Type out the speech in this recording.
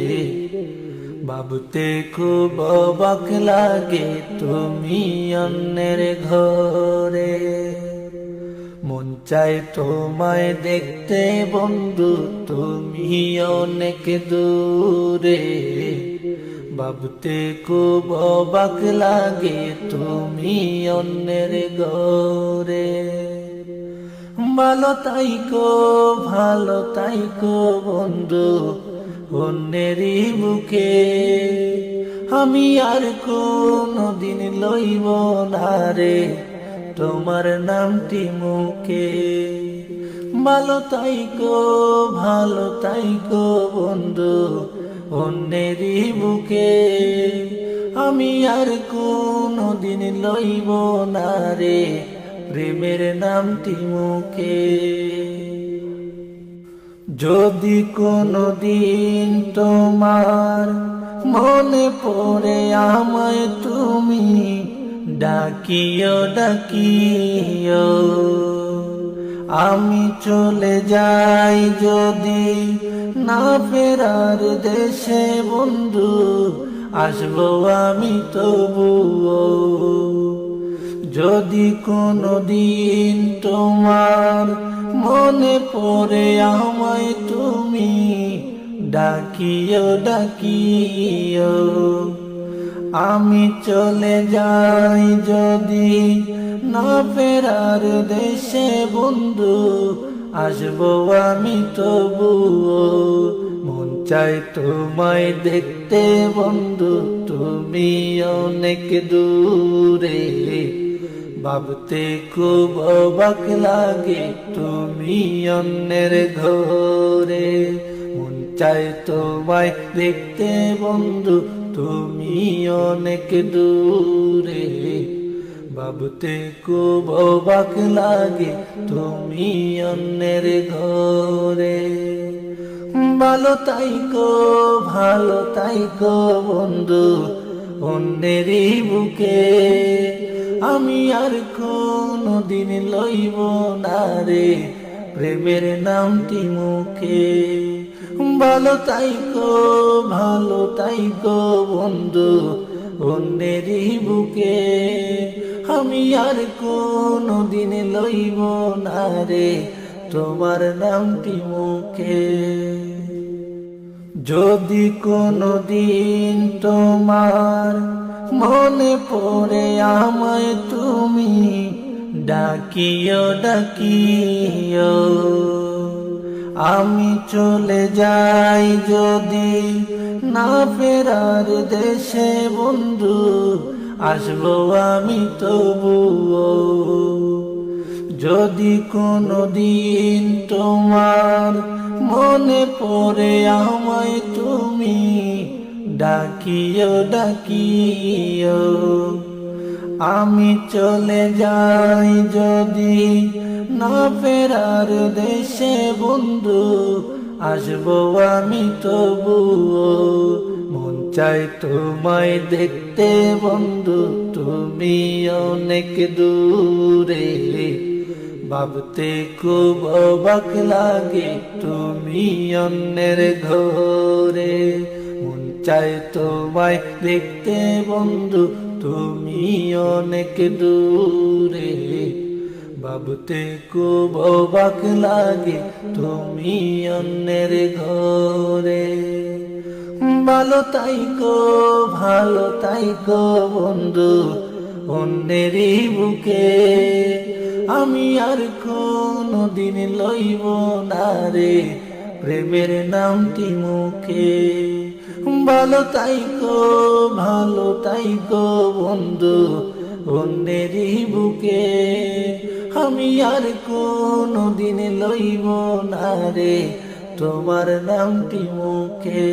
রে, ভাবতে খুব অবাক লাগে তুমি অন্যের ঘরে। মন চায় তোমায় দেখতে বন্ধু, তুমি অনেক দূরে, ভাবতে খুব অবাক লাগে তুমি অন্যের ঘরে। ভালো তাইকো বন্ধু অন্যেরই বুকে, আমি আর কোনদিন লইব না রে তোমার নামটি মুখে। ভালো তাইকো বন্ধু অন্যেরই বুকে, আমি আর কোনদিন লইব না রে প্রেমের নামটি মুখে। যদি কোনদিন তোমার মনে পড়ে আমায় তুমি ডাকিও ডাকিও, আমি চলে যাই যদি না ফেরার দেশে বন্ধু, আসবো আমি তবুও। যদি কোনদিন তোমার মনে পড়ে আমায় তুমি ডাকিও ডাকিও, আমি চলে যাই যদি না ফেরার দেশে বন্ধু, আসবো আমি তবুও। মন চায় তোমায় দেখতে বন্ধু, তুমি অনেক দূরে, ভাবতে খুব অবাক লাগে তুমি অন্যের ঘরে। মন চায় তোমায় দেখতে বন্ধু, তুমি অনেক দূরে, ভাবতে খুব অবাক লাগে তুমি অন্যের ঘরে। ভালো তাইকো বন্ধু অন্যেরই বুকে, আমি আর কোনদিন লইব না রে প্রেমের নামটি মুখে। ভালো তাইকো বন্ধু অন্যেরই বুকে, আমি আর কোনদিন লইব না রে তোমার নামটি মুখে। যদি কোনদিন তোমার মনে পড়ে আমায় তুমি ডাকিও ডাকিও, আমি চলে যাই যদি না ফেরার দেশে বন্ধু, আসবো আমি তবুও। যদি কোনদিন তোমার মনে পড়ে আমায় তুমি ডাকিও ডাকিও, আমি চলে যাই যদি না ফেরার দেশে বন্ধু, আসবো আমি তবুও। মন চায় তোমায় দেখতে বন্ধু, তুমি অনেক দূরে, ভাবতে খুব অবাক লাগে তুমি অন্যের ঘরে। মন চায় তোমায় দেখতে বন্ধু, তুমি অনেক দূরে, ভাবতে খুব অবাক লাগে তুমি অন্যের ঘরে। ভালো তাইকো বন্ধু অন্যেরই বুকে, আমি আর কোনদিন লইব না রে প্রেমের নামটি মুখে। ভালো তাইকো বন্ধু অন্যেরই বুকে, আমি আর কোনদিন লইব না রে তোমার নামটি মুখে।